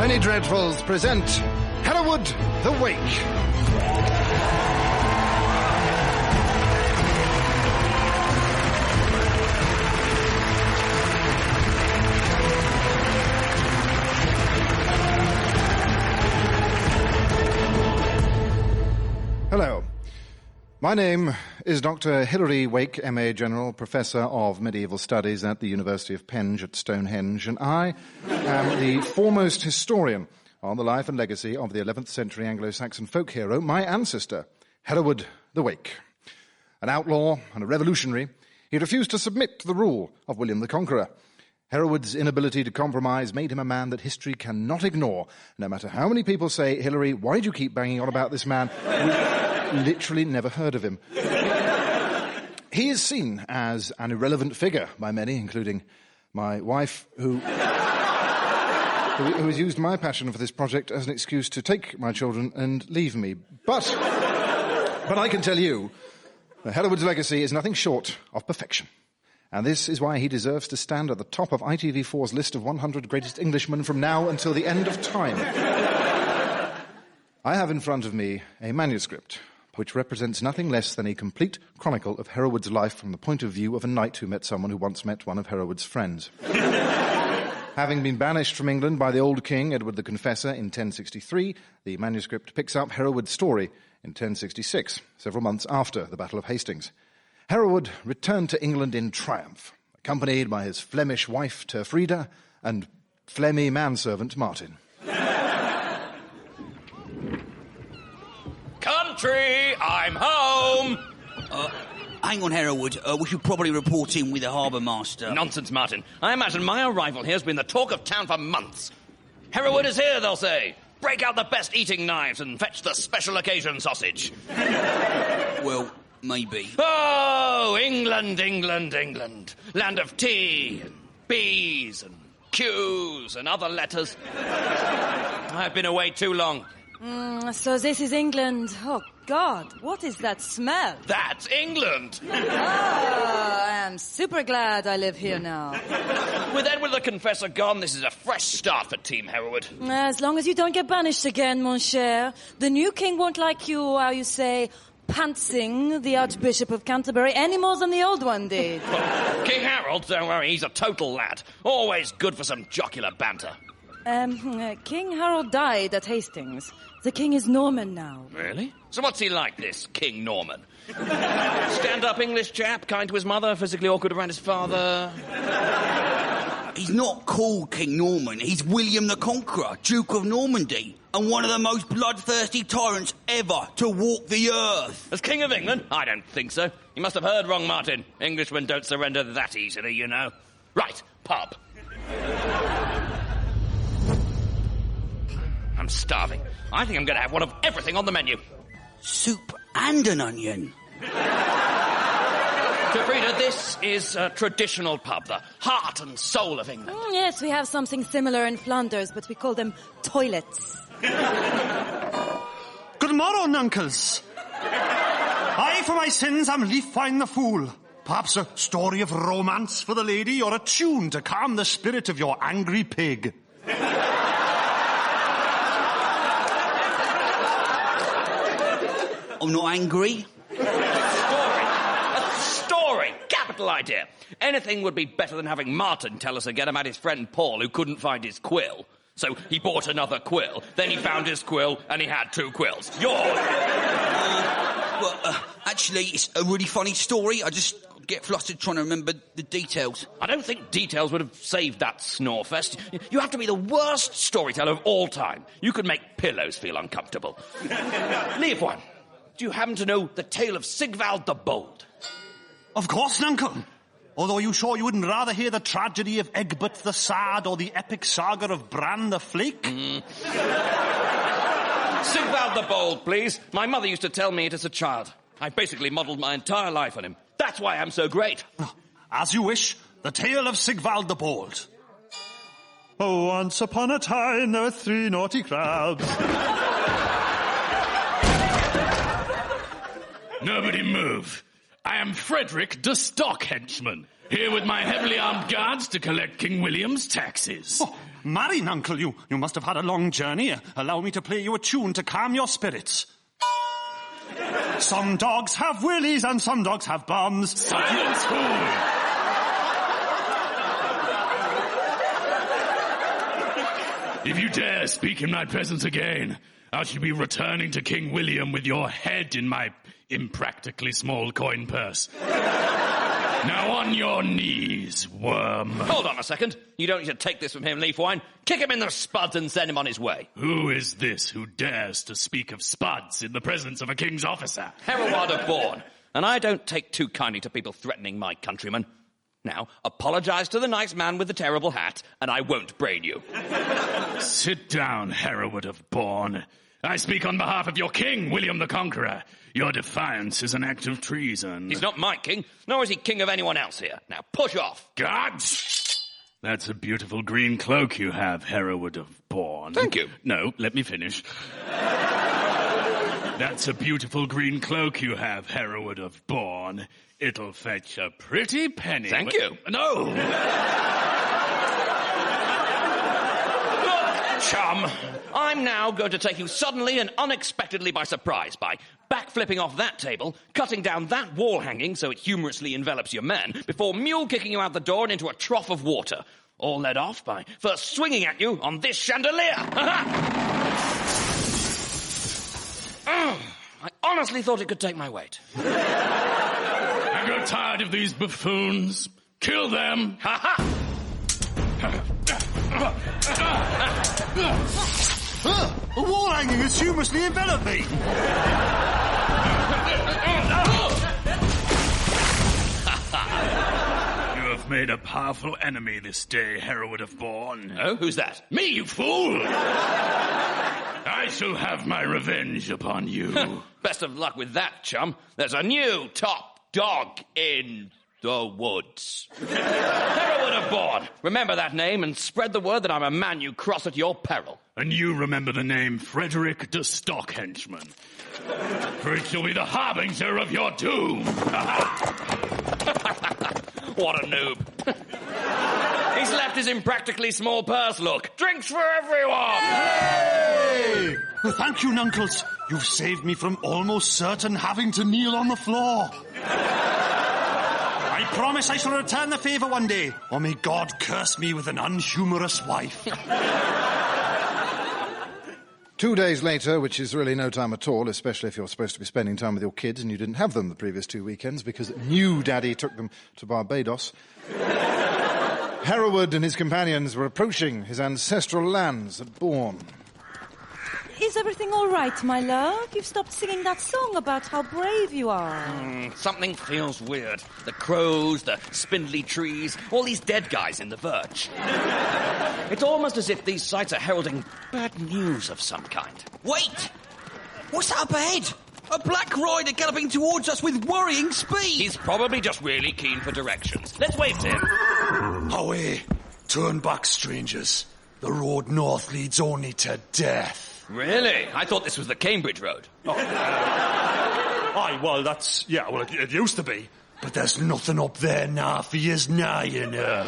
Many Dreadfuls present Hereward The Wake. Hello. My name is Dr. Hilary Wake, M.A. General, Professor of Medieval Studies at the University of Penge at Stonehenge, and I am the foremost historian on the life and legacy of the 11th century Anglo-Saxon folk hero, my ancestor, Hereward the Wake. An outlaw and a revolutionary, he refused to submit to the rule of William the Conqueror. Hereward's inability to compromise made him a man that history cannot ignore. No matter how many people say, Hilary, why do you keep banging on about this man? We've literally never heard of him. He is seen as an irrelevant figure by many, including my wife, who has used my passion for this project as an excuse to take my children and leave me. But I can tell you, Hereward's legacy is nothing short of perfection. And this is why he deserves to stand at the top of ITV4's list of 100 greatest Englishmen from now until the end of time. I have in front of me a manuscript which represents nothing less than a complete chronicle of Hereward's life from the point of view of a knight who met someone who once met one of Hereward's friends. Having been banished from England by the old king, Edward the Confessor, in 1063, the manuscript picks up Hereward's story in 1066, several months after the Battle of Hastings. Hereward returned to England in triumph, accompanied by his Flemish wife, Turfrida, and phlegmy manservant, Martin. Country, I'm home! Hang on, Hereward. We should probably report in with the harbour master. Nonsense, Martin. I imagine my arrival here has been the talk of town for months. Hereward is here, they'll say. Break out the best eating knives and fetch the special occasion sausage. Well, maybe. Oh, England, England, England. Land of tea and bees and Q's and other letters. I've been away too long. So this is England. Oh, God, what is that smell? That's England! I am super glad I live here now. With Edward the Confessor gone, this is a fresh start for Team Hereward. As long as you don't get banished again, mon cher. The new king won't like you, how you say, pantsing the Archbishop of Canterbury any more than the old one did. King Harold, don't worry, he's a total lad. Always good for some jocular banter. King Harold died at Hastings. The king is Norman now. Really? So what's he like, this King Norman? Stand-up English chap, kind to his mother, physically awkward around his father? He's not called King Norman. He's William the Conqueror, Duke of Normandy, and one of the most bloodthirsty tyrants ever to walk the earth. As King of England? I don't think so. You must have heard wrong, Martin. Englishmen don't surrender that easily, you know. Right, pub. I'm starving. I think I'm going to have one of everything on the menu. Soup and an onion. Turfrida, this is a traditional pub, the heart and soul of England. Yes, we have something similar in Flanders, but we call them toilets. Good morrow, uncles. I, for my sins, am Leofwine the Fool. Perhaps a story of romance for the lady, or a tune to calm the spirit of your angry pig. I'm not angry. A story. Capital idea. Anything would be better than having Martin tell us again about his friend Paul who couldn't find his quill. So he bought another quill, then he found his quill, and he had two quills. Yours! Actually, it's a really funny story. I just get flustered trying to remember the details. I don't think details would have saved that snorefest. You have to be the worst storyteller of all time. You could make pillows feel uncomfortable. Leofwine, do you happen to know the tale of Sigvald the Bold? Of course, uncle. Although you sure you wouldn't rather hear the tragedy of Egbert the Sad or the epic saga of Bran the Flake? Sigvald the Bold, please. My mother used to tell me it as a child. I basically modelled my entire life on him. That's why I'm so great. As you wish. The tale of Sigvald the Bold. Oh, once upon a time there were 3 naughty crabs. Nobody move. I am Frederick the Stock Henchman, here with my heavily armed guards to collect King William's taxes. Oh, Marry, uncle, you must have had a long journey. Allow me to play you a tune to calm your spirits. Some dogs have willies and some dogs have bums. Silence, fool! If you dare speak in my presence again, I shall be returning to King William with your head in my impractically small coin purse. Now on your knees, worm. Hold on a second. You don't need to take this from him, Leofwine. Kick him in the spuds and send him on his way. Who is this who dares to speak of spuds in the presence of a king's officer? Hereward of Bourne. And I don't take too kindly to people threatening my countrymen. Now, apologize to the nice man with the terrible hat, and I won't brain you. Sit down, Hereward of Bourne. I speak on behalf of your king, William the Conqueror. Your defiance is an act of treason. He's not my king, nor is he king of anyone else here. Now, push off. Gods! That's a beautiful green cloak you have, Hereward of Bourne. Thank you. No, let me finish. That's a beautiful green cloak you have, Hereward of Bourne. It'll fetch a pretty penny. Thank you. No! Look, chum, I'm now going to take you suddenly and unexpectedly by surprise by backflipping off that table, cutting down that wall hanging so it humorously envelops your man, before mule-kicking you out the door and into a trough of water. All led off by first swinging at you on this chandelier. I honestly thought it could take my weight. I got tired of these buffoons. Kill them. A wall hanging has humorously enveloped me. You have made a powerful enemy this day, Hereward of Bourne. Oh, who's that? Me, you fool! I shall have my revenge upon you. Best of luck with that, chum. There's a new top dog in the woods. Hereward of Bourne. Remember that name and spread the word that I'm a man you cross at your peril. And you remember the name Frederick the Stock-Henchman. For it shall be the harbinger of your doom. What a noob. He's left his impractically small purse, look. Drinks for everyone! Hey! Well, thank you, Nunkles. You've saved me from almost certain having to kneel on the floor. I promise I shall return the favour one day, or may God curse me with an unhumorous wife. 2 days later, which is really no time at all, especially if you're supposed to be spending time with your kids and you didn't have them the previous 2 weekends because new Daddy took them to Barbados. Hereward and his companions were approaching his ancestral lands at Bourne. Is everything all right, my love? You've stopped singing that song about how brave you are. Something feels weird. The crows, the spindly trees, all these dead guys in the verge. It's almost as if these sights are heralding bad news of some kind. Wait! What's that up ahead? A black rider galloping towards us with worrying speed. He's probably just really keen for directions. Let's wave to him. Away. Turn back, strangers. The road north leads only to death. Really? I thought this was the Cambridge Road. Aye, well, it used to be. But there's nothing up there now for yous now, you know.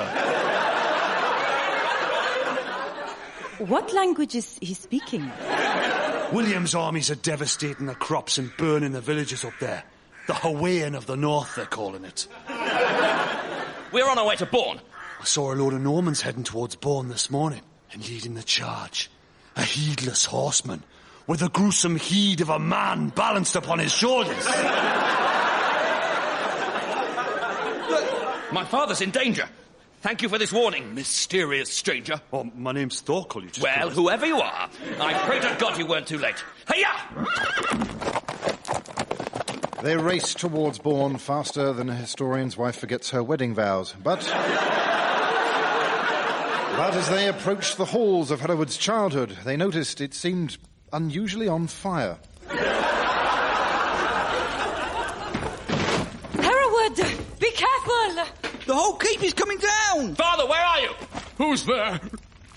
What language is he speaking? William's armies are devastating the crops and burning the villages up there. The Hawaiian of the North, they're calling it. We're on our way to Bourne. I saw a load of Normans heading towards Bourne this morning, and leading the charge. A heedless horseman, with the gruesome heed of a man balanced upon his shoulders. My father's in danger. Thank you for this warning, mysterious stranger. Oh, my name's Thorkell, you just... Well, whoever you are, I pray to God you weren't too late. Hey-ya! They raced towards Bourne faster than a historian's wife forgets her wedding vows. But as they approached the halls of Hereward's childhood, they noticed it seemed unusually on fire. Hereward! Be careful! The whole keep is coming down! Father, where are you? Who's there?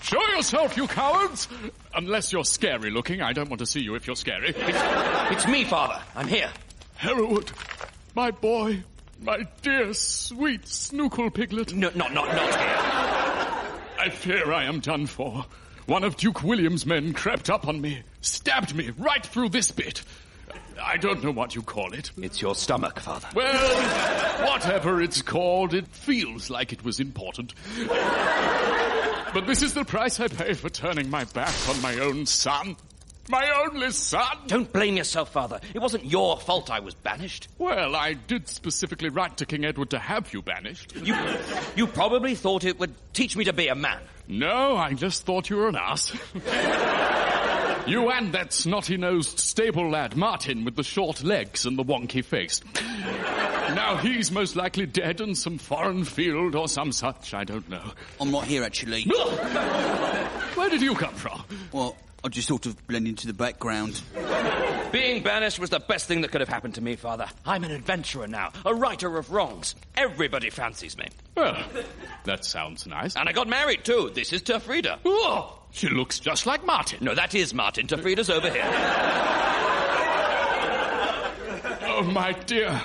Show yourself, you cowards! Unless you're scary looking. I don't want to see you if you're scary. It's me, Father. I'm here. Hereward, my boy, my dear, sweet snookle piglet. No, not here. I fear I am done for. One of Duke William's men crept up on me, stabbed me right through this bit. I don't know what you call it. It's your stomach, Father. Well, whatever it's called, it feels like it was important. But this is the price I pay for turning my back on my own son. My only son! Don't blame yourself, Father. It wasn't your fault I was banished. Well, I did specifically write to King Edward to have you banished. You probably thought it would teach me to be a man. No, I just thought you were an ass. You and that snotty-nosed stable lad, Martin, with the short legs and the wonky face. Now he's most likely dead in some foreign field or some such, I don't know. I'm not here, actually. Where did you come from? Well, I just sort of blend into the background. Being banished was the best thing that could have happened to me, Father. I'm an adventurer now, a righter of wrongs. Everybody fancies me. Well, that sounds nice. And I got married, too. This is Turfrida. Oh, she looks just like Martin. No, that is Martin. Turfrida's over here. Oh, my dear.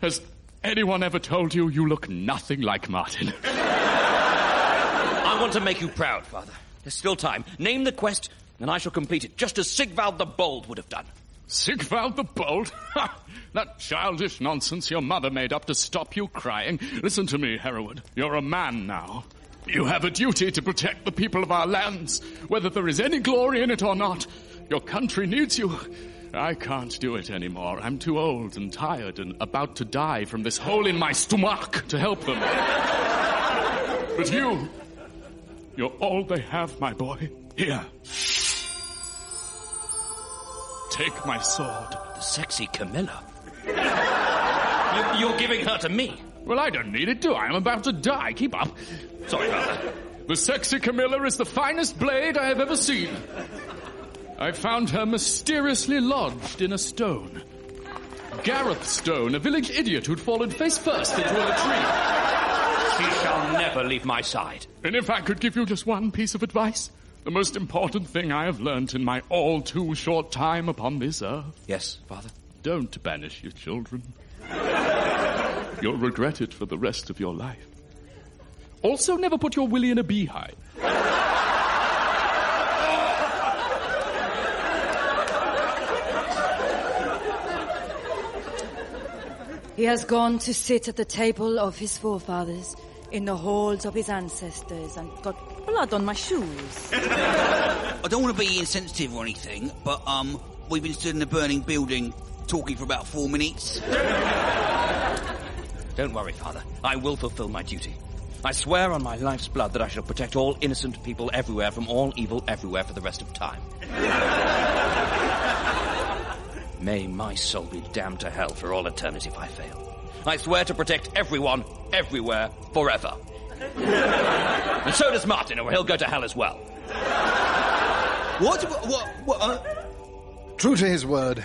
Has anyone ever told you you look nothing like Martin? I want to make you proud, Father. There's still time. Name the quest, and I shall complete it, just as Sigvald the Bold would have done. Sigvald the Bold? That childish nonsense your mother made up to stop you crying. Listen to me, Hereward. You're a man now. You have a duty to protect the people of our lands, whether there is any glory in it or not. Your country needs you. I can't do it anymore. I'm too old and tired and about to die from this hole in my stomach to help them. But you're all they have, my boy. Here. Take my sword. The sexy Camilla. You're giving her to me. Well, I don't need it, do I? I'm about to die. Keep up. Sorry, Father. The sexy Camilla is the finest blade I have ever seen. I found her mysteriously lodged in a stone. Gareth Stone, a village idiot who'd fallen face first into a tree. She shall never leave my side. And if I could give you just one piece of advice, the most important thing I have learnt in my all too short time upon this earth. Yes, Father? Don't banish your children. You'll regret it for the rest of your life. Also, never put your willy in a beehive. He has gone to sit at the table of his forefathers, in the halls of his ancestors, and got blood on my shoes. I don't want to be insensitive or anything, but, we've been stood in a burning building talking for about 4 minutes. Don't worry, Father. I will fulfill my duty. I swear on my life's blood that I shall protect all innocent people everywhere from all evil everywhere for the rest of time. May my soul be damned to hell for all eternity if I fail. I swear to protect everyone, everywhere, forever. And so does Martin, or he'll go to hell as well. What? True to his word,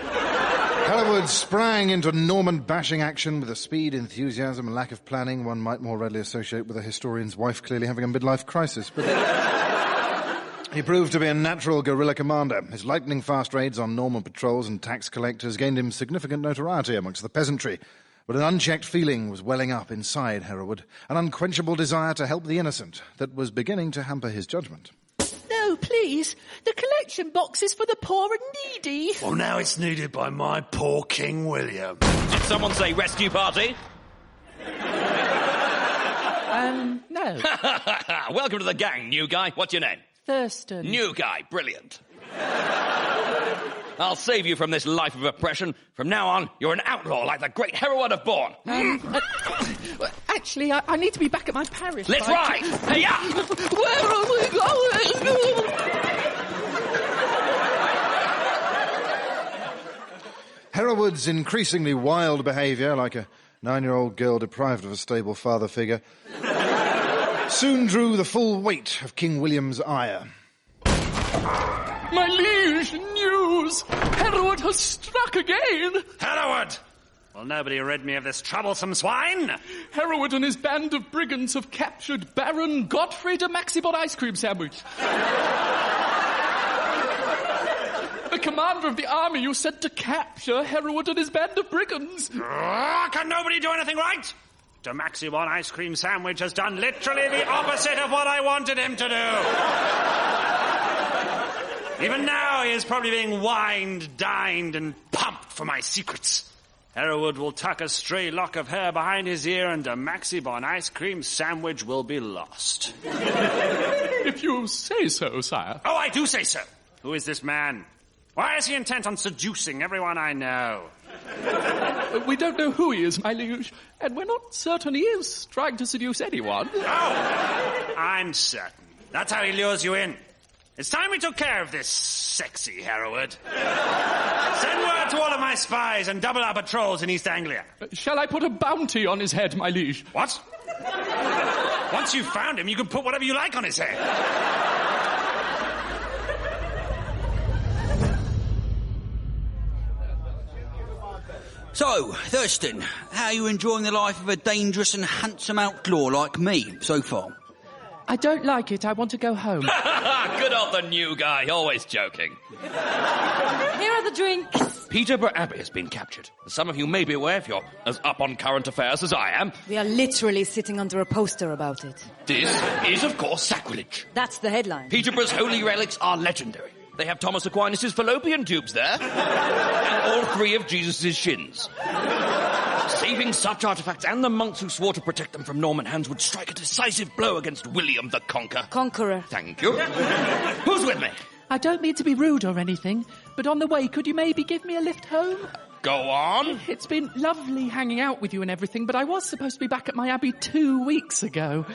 Hereward sprang into Norman bashing action with a speed, enthusiasm, and lack of planning one might more readily associate with a historian's wife clearly having a midlife crisis. But he proved to be a natural guerrilla commander. His lightning-fast raids on Norman patrols and tax collectors gained him significant notoriety amongst the peasantry. But an unchecked feeling was welling up inside Hereward, an unquenchable desire to help the innocent that was beginning to hamper his judgment. No, please. The collection box is for the poor and needy. Well, now it's needed by my poor King William. Did someone say rescue party? No. Welcome to the gang, new guy. What's your name? Thurstan. New guy. Brilliant. I'll save you from this life of oppression. From now on, you're an outlaw like the great Hereward of Bourne. Actually, I need to be back at my parish. Let's ride! Hey, ya! Where are we going? Hereward's increasingly wild behaviour, like a 9-year-old girl deprived of a stable father figure, soon drew the full weight of King William's ire. My liege, news! Hereward has struck again! Hereward! Will nobody rid me of this troublesome swine? Hereward and his band of brigands have captured Baron Godfrey de Maxibot ice cream sandwich. The commander of the army you sent to capture Hereward and his band of brigands. Can nobody do anything right? De Maximon ice cream sandwich has done literally the opposite of what I wanted him to do. Even now, he is probably being wined, dined, and pumped for my secrets. Hereward will tuck a stray lock of hair behind his ear, and De Maximon ice cream sandwich will be lost. If you say so, sire. Oh, I do say so. Who is this man? Why is he intent on seducing everyone I know? We don't know who he is, my liege, and we're not certain he is trying to seduce anyone. Oh, I'm certain. That's how he lures you in. It's time we took care of this sexy Hereward. Send word to all of my spies and double our patrols in East Anglia. Shall I put a bounty on his head, my liege? What? Once you've found him, you can put whatever you like on his head. So, Thurstan, how are you enjoying the life of a dangerous and handsome outlaw like me so far? I don't like it. I want to go home. Good old the new guy, always joking. Here are the drinks. Peterborough Abbey has been captured. As some of you may be aware if you're as up on current affairs as I am. We are literally sitting under a poster about it. This is, of course, sacrilege. That's the headline. Peterborough's holy relics are legendary. They have Thomas Aquinas' fallopian tubes there, and all three of Jesus' shins. Saving such artifacts and the monks who swore to protect them from Norman hands would strike a decisive blow against William the Conqueror. Thank you. Who's with me? I don't mean to be rude or anything, but on the way, could you maybe give me a lift home? Go on. It's been lovely hanging out with you and everything, but I was supposed to be back at my abbey 2 weeks ago.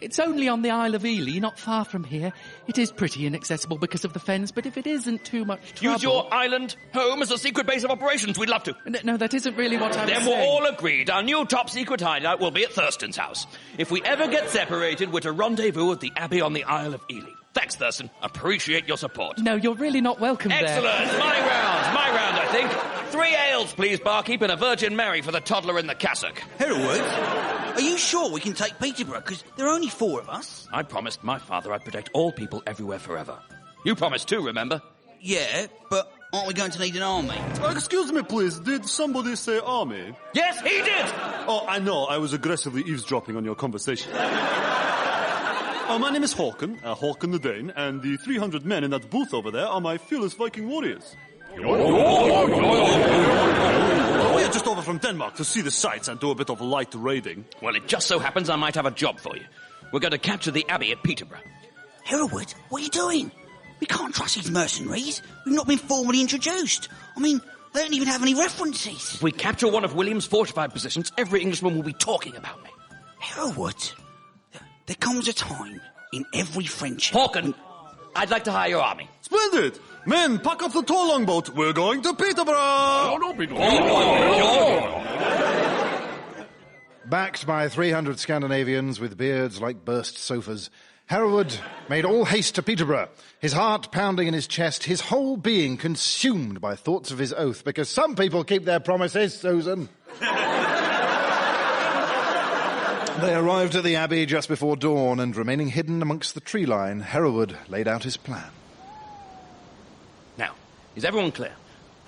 It's only on the Isle of Ely, not far from here. It is pretty inaccessible because of the fens, but if it isn't too much trouble... Use your island home as a secret base of operations. We'd love to. No, that isn't really what I was saying. Then we're all agreed. Our new top-secret hideout will be at Thurstan's house. If we ever get separated, we're to rendezvous at the abbey on the Isle of Ely. Thanks, Thurstan. Appreciate your support. No, you're really not welcome there. Excellent. My round, I think. 3 ales, please, barkeep, and a Virgin Mary for the toddler in the cassock. Hereward, are you sure we can take Peterborough? Because there are only 4 of us. I promised my father I'd protect all people everywhere forever. You promised too, remember? Yeah, but aren't we going to need an army? Excuse me, please. Did somebody say army? Yes, he did! Oh, I know. I was aggressively eavesdropping on your conversation. My name is Haakan, Haakan the Dane, and the 300 men in that booth over there are my fearless Viking warriors. We are just over from Denmark to see the sights and do a bit of light raiding. Well, it just so happens I might have a job for you. We're going to capture the abbey at Peterborough. Hereward, what are you doing? We can't trust these mercenaries. We've not been formally introduced. I mean, they don't even have any references. If we capture one of William's fortified positions, every Englishman will be talking about me. Hereward, there comes a time in every friendship... Haakan, I'd like to hire your army. Splendid! Men, pack up the tow longboat. We're going to Peterborough! Backed by 300 Scandinavians with beards like burst sofas, Hereward made all haste to Peterborough, his heart pounding in his chest, his whole being consumed by thoughts of his oath, because some people keep their promises, Susan. They arrived at the abbey just before dawn, and remaining hidden amongst the tree line, Hereward laid out his plan. Now, is everyone clear?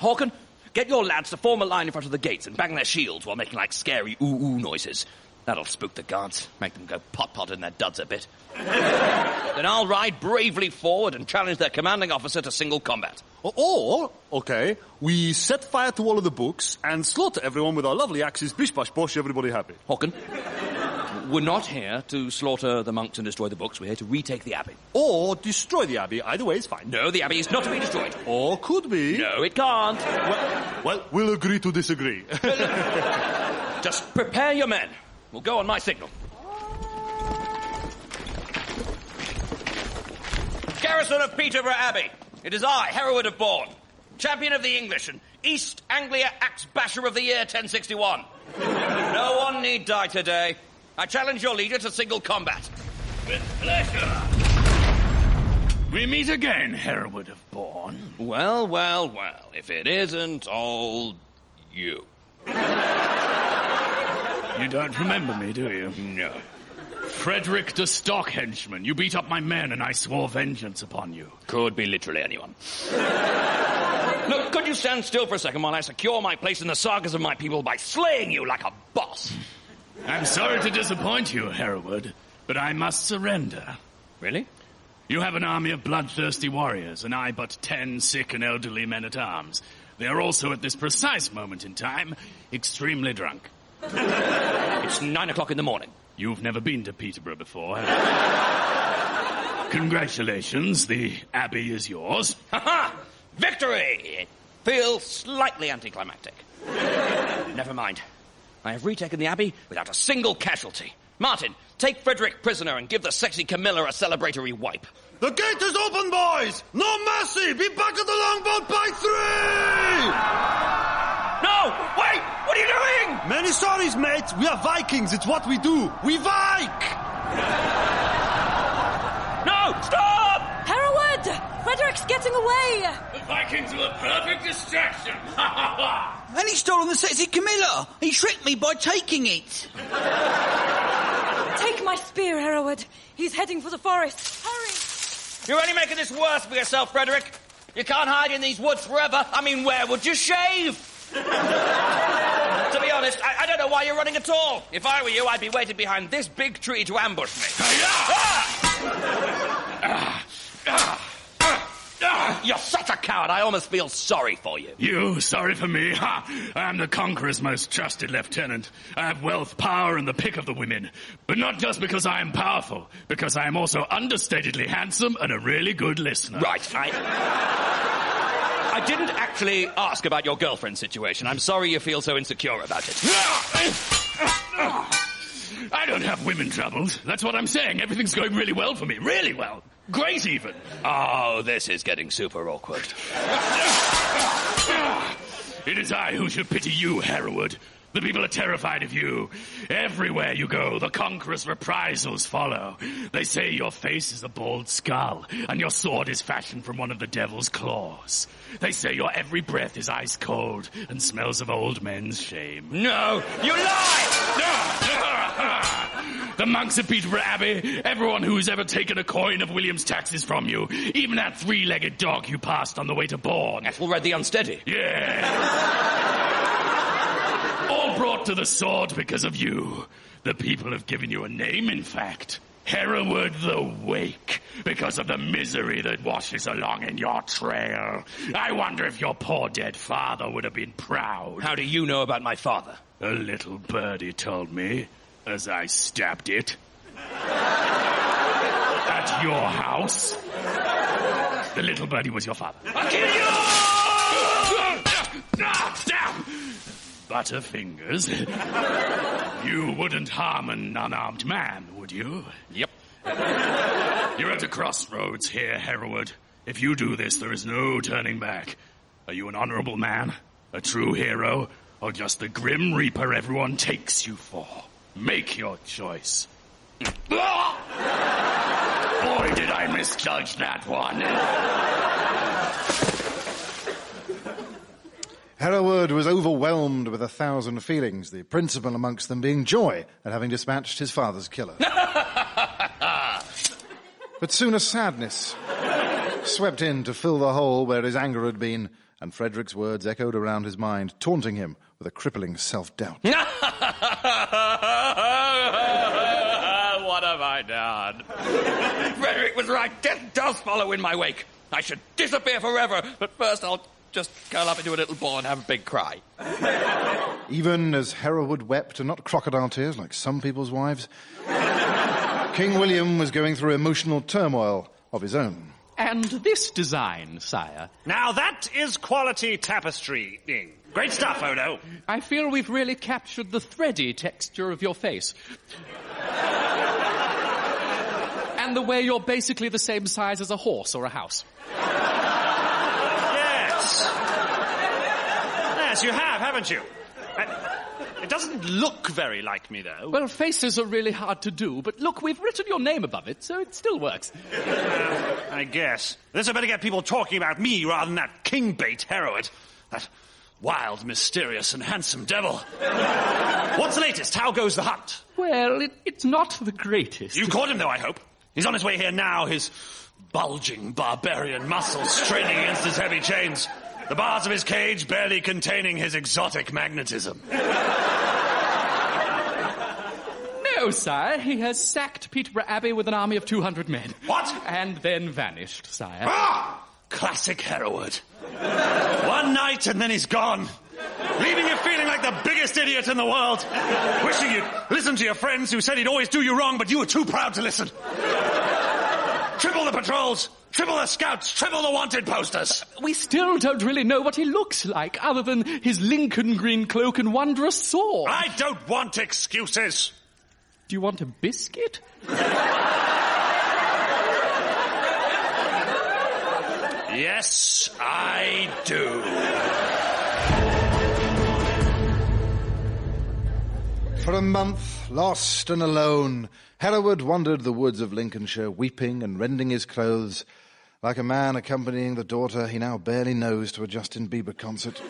Haakan, get your lads to form a line in front of the gates and bang their shields while making like scary ooh-ooh noises. That'll spook the guards, make them go pot-pot in their duds a bit. Then I'll ride bravely forward and challenge their commanding officer to single combat. Or, okay, we set fire to all of the books and slaughter everyone with our lovely axes, bish bash bosh, everybody happy. Haakan, we're not here to slaughter the monks and destroy the books. We're here to retake the abbey. Or destroy the abbey. Either way is fine. No, the abbey is not to be destroyed. Or could be. No, it can't. Well, we'll agree to disagree. Just prepare your men. We'll go on my signal. Garrison of Peterborough Abbey. It is I, Hereward of Bourne, champion of the English and East Anglia axe basher of the year 1061. No one need die today. I challenge your leader to single combat. With pleasure. We meet again, Hereward of Bourne. Well, well, well. If it isn't all you. You don't remember me, do you? No. Frederick the stock henchman. You beat up my men and I swore vengeance upon you. Could be literally anyone. Look, could you stand still for a second while I secure my place in the sagas of my people by slaying you like a boss? I'm sorry to disappoint you, Hereward, but I must surrender. Really? You have an army of bloodthirsty warriors, and I but 10 sick and elderly men-at-arms. They are also, at this precise moment in time, extremely drunk. It's 9 o'clock in the morning. You've never been to Peterborough before, have you? Congratulations, the abbey is yours. Ha-ha! Victory! It feels slightly anticlimactic. Never mind. I have retaken the abbey without a single casualty. Martin, take Frederick prisoner and give the sexy Camilla a celebratory wipe. The gate is open, boys! No mercy! Be back at the longboat by 3! No! Wait! What are you doing? Many sorries, mate. We are Vikings. It's what we do. We Vike! No! Stop! Hereward! Frederick's getting away! The Vikings are a perfect distraction. And he's stolen the sexy Camilla. He tricked me by taking it. Take my spear, Hereward. He's heading for the forest. Hurry! You're only making this worse for yourself, Frederick. You can't hide in these woods forever. I mean, where would you shave? To be honest, I don't know why you're running at all. If I were you, I'd be waiting behind this big tree to ambush me. You're such a coward, I almost feel sorry for you. You sorry for me? Ha! I am the Conqueror's most trusted lieutenant. I have wealth, power, and the pick of the women. But not just because I am powerful, because I am also understatedly handsome and a really good listener. Right, I didn't actually ask about your girlfriend situation. I'm sorry you feel so insecure about it. I don't have women troubles. That's what I'm saying. Everything's going really well for me. Really well. Great, even. Oh, this is getting super awkward. It is I who should pity you, Hereward. The people are terrified of you. Everywhere you go, the Conqueror's reprisals follow. They say your face is a bald skull, and your sword is fashioned from one of the devil's claws. They say your every breath is ice cold and smells of old men's shame. No, you lie! The monks of Peterborough Abbey, everyone who's ever taken a coin of William's taxes from you, even that 3-legged dog you passed on the way to Bourne. Ethelred the Unsteady. Yeah. All brought to the sword because of you. The people have given you a name, in fact. Hereward the Wake, because of the misery that washes along in your trail. I wonder if your poor dead father would have been proud. How do you know about my father? A little birdie told me, as I stabbed it. At your house. The little birdie was your father. I'll kill you! Damn! Butterfingers. You wouldn't harm an unarmed man, would you? Yep. You're at a crossroads here, Hereward. If you do this, there is no turning back. Are you an honorable man? A true hero? Or just the grim reaper everyone takes you for? Make your choice. Boy, did I misjudge that one. Hereward was overwhelmed with 1,000 feelings, the principal amongst them being joy at having dispatched his father's killer. But soon a sadness swept in to fill the hole where his anger had been, and Frederick's words echoed around his mind, taunting him with a crippling self-doubt. What have I done? Frederick was right. Death does follow in my wake. I should disappear forever, but first I'll just curl up into a little ball and have a big cry. Even as Hereward wept, and not crocodile tears like some people's wives, King William was going through emotional turmoil of his own. And this design, sire? Now that is quality tapestry. Great stuff, Odo. I feel we've really captured the thready texture of your face. And the way you're basically the same size as a horse or a house. Yes, you have, haven't you? It doesn't look very like me, though. Well, faces are really hard to do, but look, we've written your name above it, so it still works. I guess. This had better get people talking about me rather than that king-bait Hereward. That wild, mysterious, and handsome devil. What's the latest? How goes the hunt? Well, it's not the greatest. You caught him, though, I hope. He's on his way here now, his bulging barbarian muscles straining against his heavy chains. The bars of his cage barely containing his exotic magnetism. No, sire. He has sacked Peterborough Abbey with an army of 200 men. What? And then vanished, sire. Ah! Classic Hereward. One night and then he's gone. Leaving you feeling like the biggest idiot in the world. Wishing you'd listen to your friends who said he'd always do you wrong, but you were too proud to listen. Triple the patrols, triple the scouts, triple the wanted posters. We still don't really know what he looks like, other than his Lincoln green cloak and wondrous sword. I don't want excuses. Do you want a biscuit? Yes, I do. For a month, lost and alone, Hereward wandered the woods of Lincolnshire, weeping and rending his clothes, like a man accompanying the daughter he now barely knows to a Justin Bieber concert.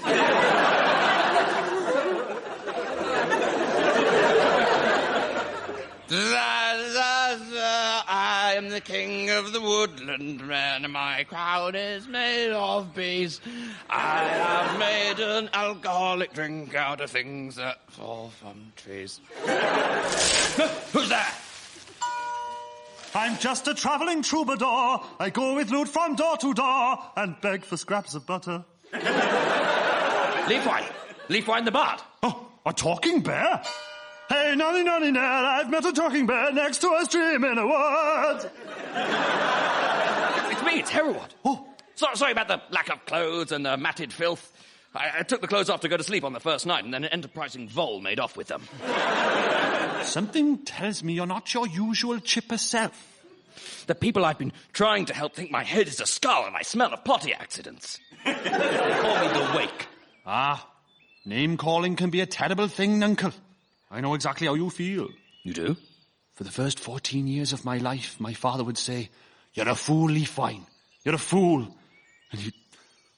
I am the king of the woodland, and my crown is made of bees. I have made an alcoholic drink out of things that fall from trees. Who's there? I'm just a travelling troubadour. I go with loot from door to door and beg for scraps of butter. Leofwine. Leofwine the bard. Oh, a talking bear? Hey, nonny, nonny, ned, I've met a talking bear next to a stream in a wood. It's me, it's Hereward. Oh. Sorry about the lack of clothes and the matted filth. I took the clothes off to go to sleep on the first night, and then an enterprising vole made off with them. Something tells me you're not your usual chipper self. The people I've been trying to help think my head is a skull and I smell of potty accidents. They call me The Wake. Ah, name-calling can be a terrible thing, Uncle. I know exactly how you feel. You do? For the first 14 years of my life, my father would say, "You're a fool, Leofwine. You're a fool." And he'd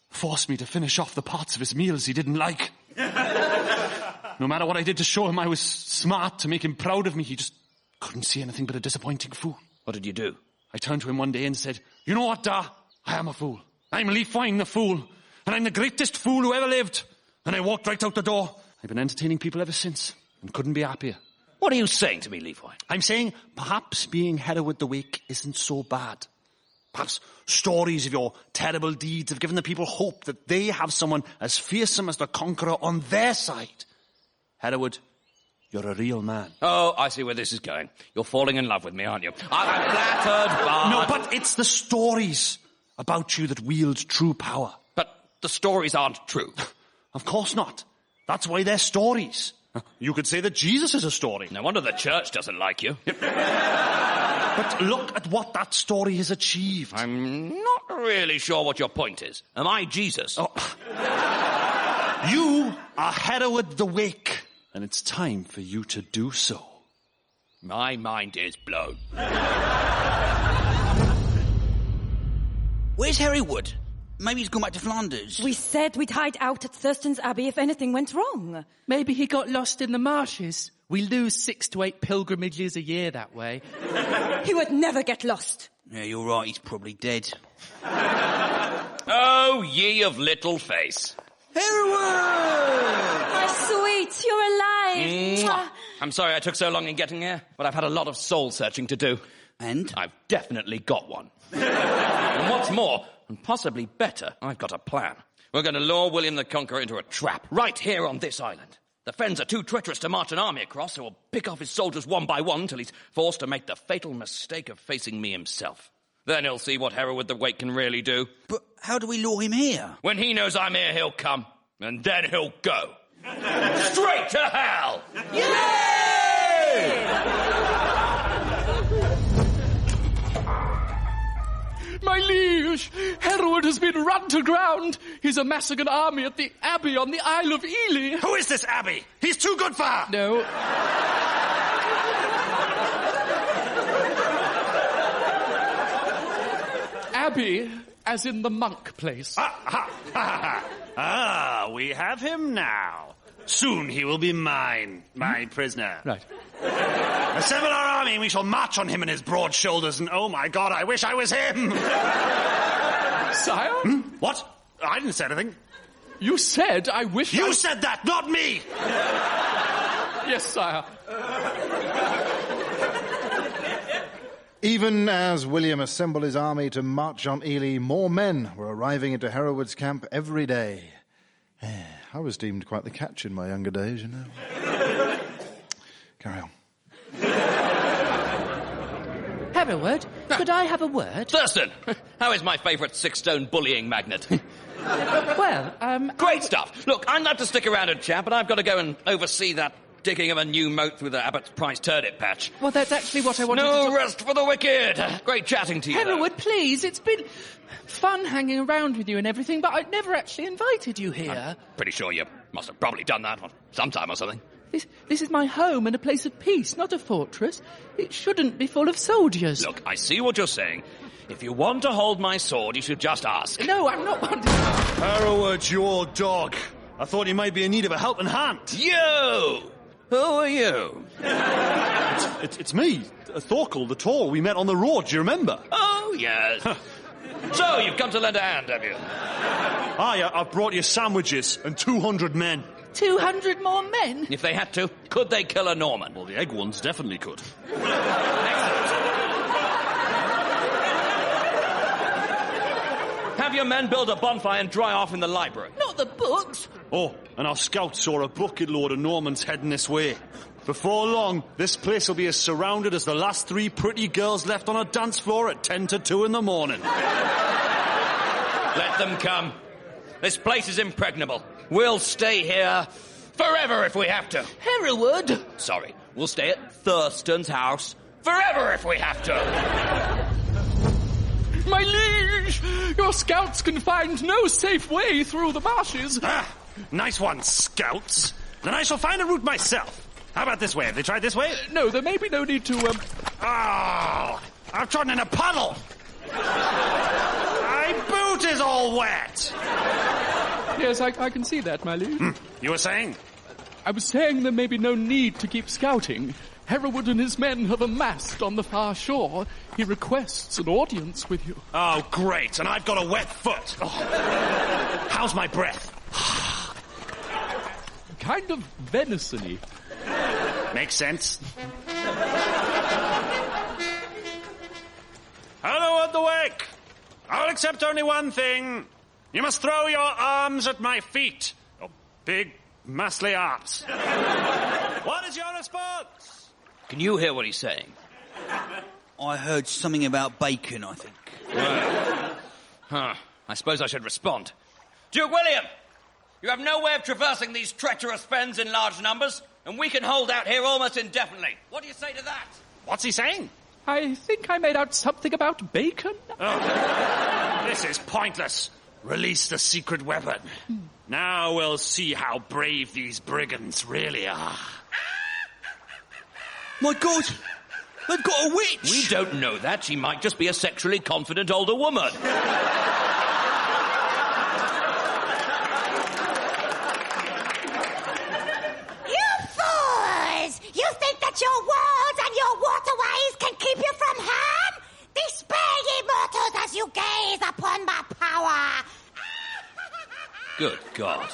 force me to finish off the parts of his meals he didn't like. No matter what I did to show him I was smart, to make him proud of me, he just couldn't see anything but a disappointing fool. What did you do? I turned to him one day and said, "You know what, Da? I am a fool. I'm Leofwine the fool. And I'm the greatest fool who ever lived." And I walked right out the door. I've been entertaining people ever since and couldn't be happier. What are you saying to me, Leofwine? I'm saying perhaps being Hereward the Wake isn't so bad. Perhaps stories of your terrible deeds have given the people hope that they have someone as fearsome as the Conqueror on their side. Hereward, you're a real man. Oh, I see where this is going. You're falling in love with me, aren't you? I'm flattered, but... No, but it's the stories about you that wield true power. But the stories aren't true. Of course not. That's why they're stories. You could say that Jesus is a story. No wonder the church doesn't like you. But look at what that story has achieved. I'm not really sure what your point is. Am I Jesus? Oh. You are Hereward the Wake, and it's time for you to do so. My mind is blown. Where's Hereward? Maybe he's gone back to Flanders. We said we'd hide out at Thurstan's Abbey if anything went wrong. Maybe he got lost in the marshes. We lose 6 to 8 pilgrimages a year that way. He would never get lost. Yeah, you're right, he's probably dead. Oh, ye of little face. Hereward! My sweet, you're alive. Mwah. I'm sorry I took so long in getting here, but I've had a lot of soul-searching to do. And? I've definitely got one. And what's more, and possibly better, I've got a plan. We're going to lure William the Conqueror into a trap, right here on this island. The Fens are too treacherous to march an army across, so we'll pick off his soldiers one by one till he's forced to make the fatal mistake of facing me himself. Then he'll see what Hereward the Wake can really do. But how do we lure him here? When he knows I'm here, he'll come, and then he'll go. Straight to hell! My liege, Hereward has been run to ground. He's amassing an army at the Abbey on the Isle of Ely. Who is this Abbey? He's too good for her! No. Abbey, as in the monk place. We have him now. Soon he will be mine, my prisoner. Right. Assemble our army and we shall march on him and his broad shoulders, and oh my God, I wish I was him! Sire? What? I didn't say anything. You said I wish You said that, not me! Yes, sire. Even as William assembled his army to march on Ely, more men were arriving into Hereward's camp every day. I was deemed quite the catch in my younger days, you know. Carry on. Hereward, could I have a word? Thurstan, how is my favourite 6-stone bullying magnet? Great stuff. Look, I'm not to stick around and chat, but I've got to go and oversee that digging of a new moat through the Abbott's Prize turnip patch. Well, that's actually what I wanted to No rest for the wicked. Great chatting to you, Hereward, please, it's been fun hanging around with you and everything, but I'd never actually invited you here. I'm pretty sure you must have probably done that sometime or something. This is my home and a place of peace, not a fortress. It shouldn't be full of soldiers. Look, I see what you're saying. If you want to hold my sword, you should just ask. No, I'm not wanting... Hereward, you old dog. I thought you might be in need of a helping hand. You! Who are you? It's me, Thorkell, the tall we met on the road, do you remember? Oh, yes. So, you've come to lend a hand, have you? Aye, I've brought you sandwiches and 200 men. 200 more men? If they had to, could they kill a Norman? Well, the egg ones definitely could. Have your men build a bonfire and dry off in the library. Not the books. Oh, and our scouts saw a bucket load of Normans heading this way. Before long, this place will be as surrounded as the last 3 pretty girls left on a dance floor at 10 to 2 in the morning. Let them come. This place is impregnable. We'll stay here forever if we have to. Hereward! Sorry, we'll stay at Thurstan's house forever if we have to. My liege! Your scouts can find no safe way through the marshes. Ah, nice one, scouts. Then I shall find a route myself. How about this way? Have they tried this way? No, there may be no need to, Oh, I've trodden in a puddle. My boot is all wet. Yes, I can see that, my liege. You were saying? I was saying there may be no need to keep scouting. Hereward and his men have amassed on the far shore. He requests an audience with you. Oh, great, and I've got a wet foot. Oh. How's my breath? Kind of venison-y. Makes sense. Hereward the Wake! I'll accept only one thing. You must throw your arms at my feet. Your big, muscly arms. What is your response? Can you hear what he's saying? I heard something about bacon, I think. I suppose I should respond. Duke William! You have no way of traversing these treacherous fens in large numbers, and we can hold out here almost indefinitely. What do you say to that? What's he saying? I think I made out something about bacon. Oh. This is pointless. Release the secret weapon. Now we'll see how brave these brigands really are. My God! They've got a witch! We don't know that. She might just be a sexually confident older woman. Your walls and your waterways can keep you from harm? Despair, ye mortals, as you gaze upon my power. Good God.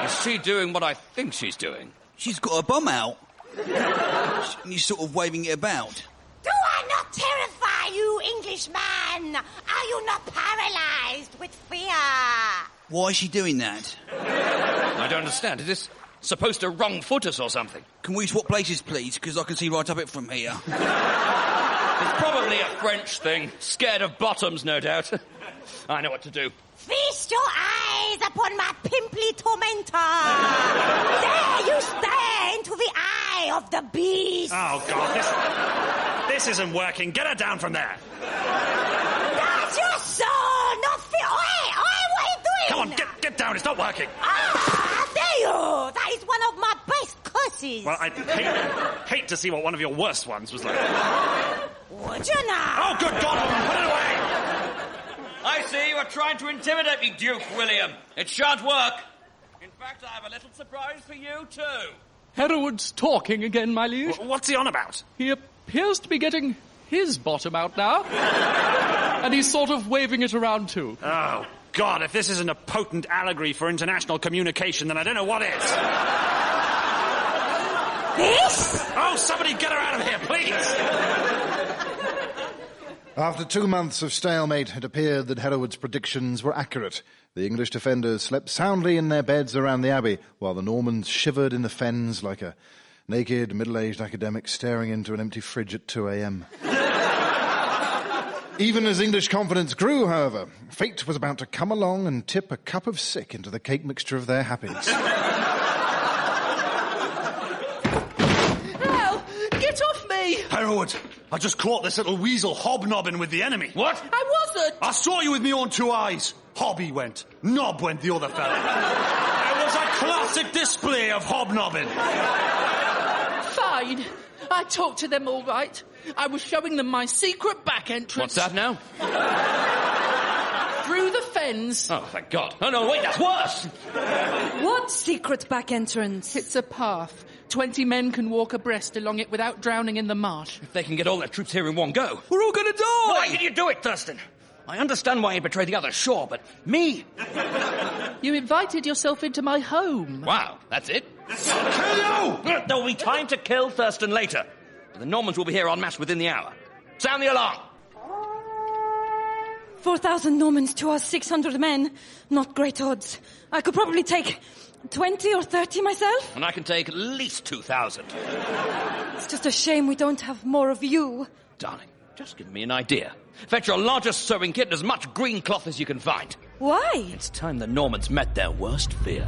Is she doing what I think she's doing? She's got her bum out. And you're sort of waving it about. Do I not terrify you, Englishman? Are you not paralyzed with fear? Why is she doing that? I don't understand. Is this supposed to wrong-foot us or something? Can we swap places, please? Because I can see right up it from here. It's probably a French thing. Scared of bottoms, no doubt. I know what to do. Feast your eyes upon my pimply tormentor. There you stare into the eye of the beast. Oh, God, this isn't working. Get her down from there. That's your soul, not fear. Oi, what are you doing? Come on, get down. It's not working. There you. That is one of my best curses. Well, I'd hate to see what one of your worst ones was like. Would you now? Oh, good God, woman, put it away! I see you are trying to intimidate me, Duke William. It shan't work. In fact, I have a little surprise for you, too. Hereward's talking again, my liege. What's he on about? He appears to be getting his bottom out now. And he's sort of waving it around, too. Oh, God, if this isn't a potent allegory for international communication, then I don't know what is. This? Oh, somebody get her out of here, please! After 2 months of stalemate, it appeared that Hereward's predictions were accurate. The English defenders slept soundly in their beds around the abbey, while the Normans shivered in the fens like a naked, middle-aged academic staring into an empty fridge at 2 a.m. Even as English confidence grew, however, fate was about to come along and tip a cup of sick into the cake mixture of their happiness. Hell, get off me! Hereward, I just caught this little weasel hobnobbing with the enemy. What? I wasn't! I saw you with me own 2 eyes. Hobby went. Knob went the other fella. It was a classic display of hobnobbing. Fine. I talked to them all right. I was showing them my secret back entrance. What's that now? Through the fens. Oh, thank God. Oh, no, wait, that's worse. What secret back entrance? It's a path. 20 men can walk abreast along it without drowning in the marsh. If they can get all their troops here in one go. We're all gonna die! Why did you do it, Thurstan? I understand why you betrayed the others, sure, but me? You invited yourself into my home. Wow, that's it? Kill you! There will be time to kill Thurstan later. The Normans will be here en masse within the hour. Sound the alarm! 4,000 Normans to our 600 men. Not great odds. I could probably take 20 or 30 myself. And I can take at least 2,000. It's just a shame we don't have more of you. Darling, just give me an idea. Fetch your largest sewing kit and as much green cloth as you can find. Why? It's time the Normans met their worst fear.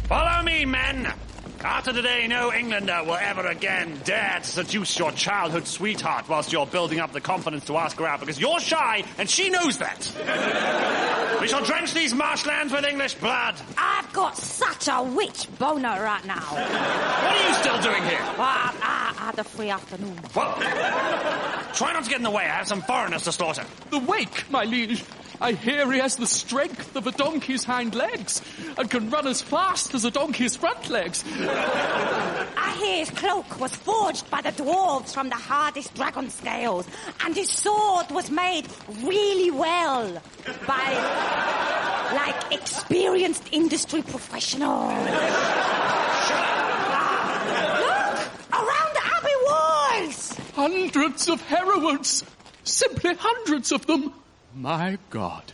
Follow me, men! After today, no Englander will ever again dare to seduce your childhood sweetheart whilst you're building up the confidence to ask her out, because you're shy, and she knows that. We shall drench these marshlands with English blood. I've got such a witch boner right now. What are you still doing here? I had a free afternoon. What? Try not to get in the way. I have some foreigners to slaughter. The Wake, my liege. I hear he has the strength of a donkey's hind legs and can run as fast as a donkey's front legs. I hear his cloak was forged by the dwarves from the hardest dragon scales, and his sword was made really well by, like, experienced industry professionals. Look! Around the abbey walls! Hundreds of Herewards. Simply hundreds of them. My God,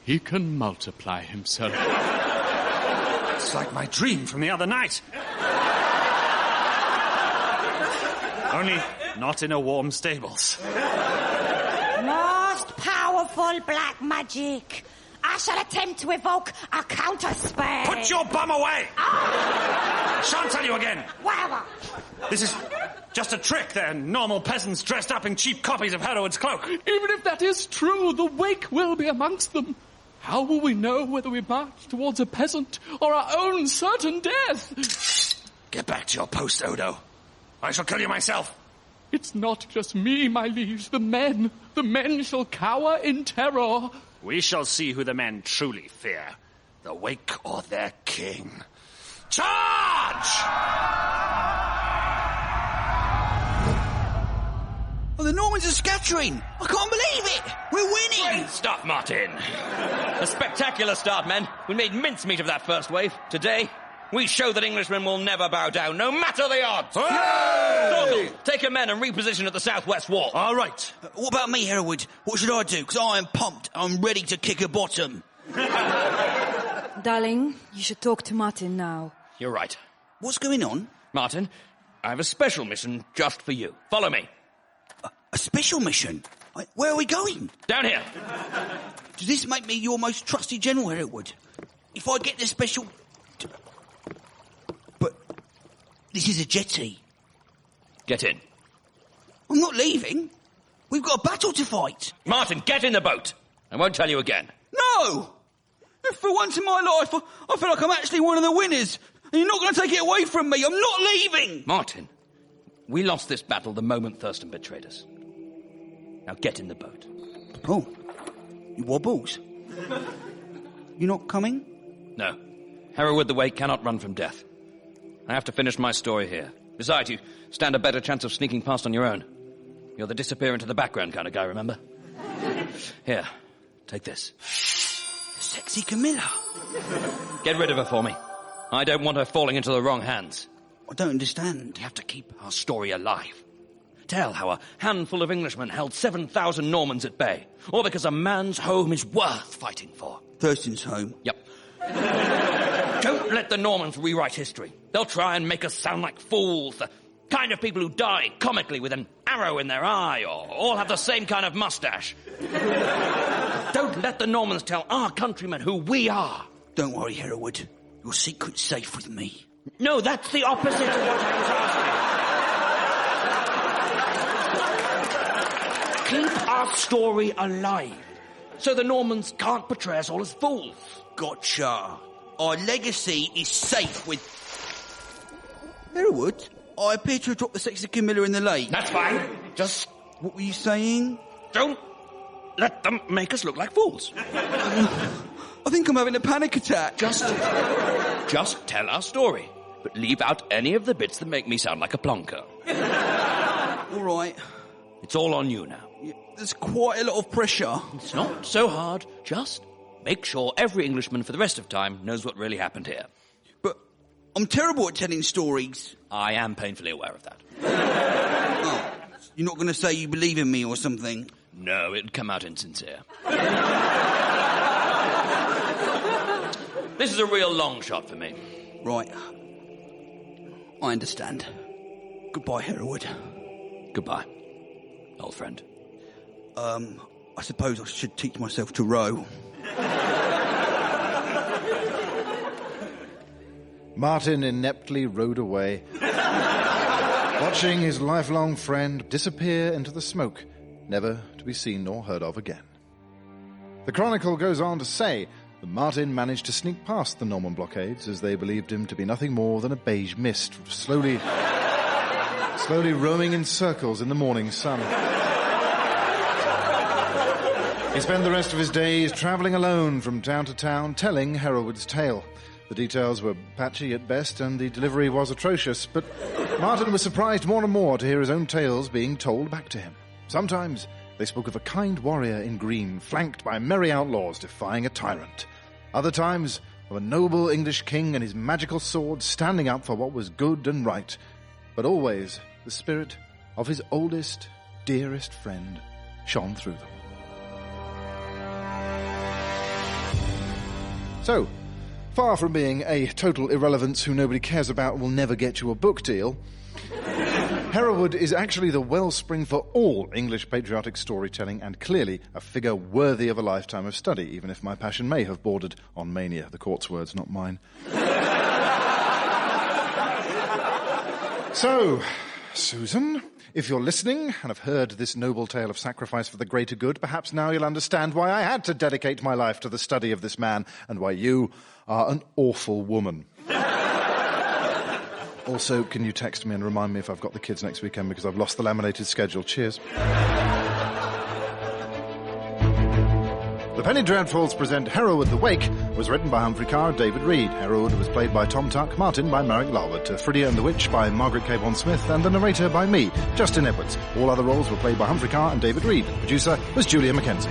he can multiply himself. It's like my dream from the other night. Only not in a warm stables. Most powerful black magic. I shall attempt to evoke a counter spell. Put your bum away! Shan't tell you again. Whatever. This is just a trick. They're normal peasants dressed up in cheap copies of Hereward's cloak. Even if that is true, the Wake will be amongst them. How will we know whether we march towards a peasant or our own certain death? Get back to your post, Odo. I shall kill you myself. It's not just me, my liege. The men shall cower in terror. We shall see who the men truly fear. The Wake or their king. Charge! Oh, the Normans are scattering. I can't believe it. We're winning. Great stuff, Martin. A spectacular start, men. We made mincemeat of that first wave. Today, we show that Englishmen will never bow down, no matter the odds. Thorkell, take your men and reposition at the southwest wall. All right. What about me, Hereward? What should I do? Because I am pumped. I'm ready to kick a bottom. Darling, you should talk to Martin now. You're right. What's going on? Martin, I have a special mission just for you. Follow me. A special mission? Where are we going? Down here. Does this make me your most trusted general, Hereward? If I get the special... But this is a jetty. Get in. I'm not leaving. We've got a battle to fight. Martin, get in the boat. I won't tell you again. No! For once in my life, I feel like I'm actually one of the winners. And you're not going to take it away from me. I'm not leaving! Martin, we lost this battle the moment Thurstan betrayed us. Now get in the boat. Oh, you wobbles. You're not coming? No. Hereward the Wake cannot run from death. I have to finish my story here. Besides, you stand a better chance of sneaking past on your own. You're the disappear into the background kind of guy, remember? Here, take this. Sexy Camilla. Get rid of her for me. I don't want her falling into the wrong hands. I don't understand. We have to keep our story alive. Tell how a handful of Englishmen held 7,000 Normans at bay. Or because a man's home is worth fighting for. Thurstan's home? Yep. Don't let the Normans rewrite history. They'll try and make us sound like fools. The kind of people who die comically with an arrow in their eye, or all have the same kind of mustache. Don't let the Normans tell our countrymen who we are. Don't worry, Hereward. Your secret's safe with me. No, that's the opposite of what I was asking. Keep our story alive, so the Normans can't portray us all as fools. Gotcha. Our legacy is safe with... Hereward, I appear to have dropped the sexy Camilla in the lake. That's fine. Just... What were you saying? Don't let them make us look like fools. I think I'm having a panic attack. Just tell our story, but leave out any of the bits that make me sound like a plonker. All right. It's all on you now. Yeah, there's quite a lot of pressure. It's not so hard. Just make sure every Englishman for the rest of time knows what really happened here. But I'm terrible at telling stories. I am painfully aware of that. Oh, you're not going to say you believe in me or something? No, it'd come out insincere. This is a real long shot for me. Right. I understand. Goodbye, Hereward. Goodbye, old friend. I suppose I should teach myself to row. Martin ineptly rode away, watching his lifelong friend disappear into the smoke, never to be seen nor heard of again. The chronicle goes on to say that Martin managed to sneak past the Norman blockades, as they believed him to be nothing more than a beige mist, slowly roaming in circles in the morning sun. He spent the rest of his days travelling alone from town to town, telling Hereward's tale. The details were patchy at best, and the delivery was atrocious, but Martin was surprised more and more to hear his own tales being told back to him. Sometimes they spoke of a kind warrior in green, flanked by merry outlaws defying a tyrant. Other times of a noble English king and his magical sword standing up for what was good and right. But always the spirit of his oldest, dearest friend shone through them. So, far from being a total irrelevance who nobody cares about and will never get you a book deal, Hereward is actually the wellspring for all English patriotic storytelling, and clearly a figure worthy of a lifetime of study, even if my passion may have bordered on mania. The court's words, not mine. So, Susan, if you're listening and have heard this noble tale of sacrifice for the greater good, perhaps now you'll understand why I had to dedicate my life to the study of this man, and why you are an awful woman. Also, can you text me and remind me if I've got the kids next weekend, because I've lost the laminated schedule. Cheers. The Penny Dreadfuls present Hereward The Wake was written by Humphrey and David Reed. Hereward was played by Thom, Martin by Marek, Larwood, Turfrida and the Witch by Margaret Cabourn-Smith, and the narrator by me, Justin Edwards. All other roles were played by Humphrey and David Reed. The producer was Julia Mackenzie.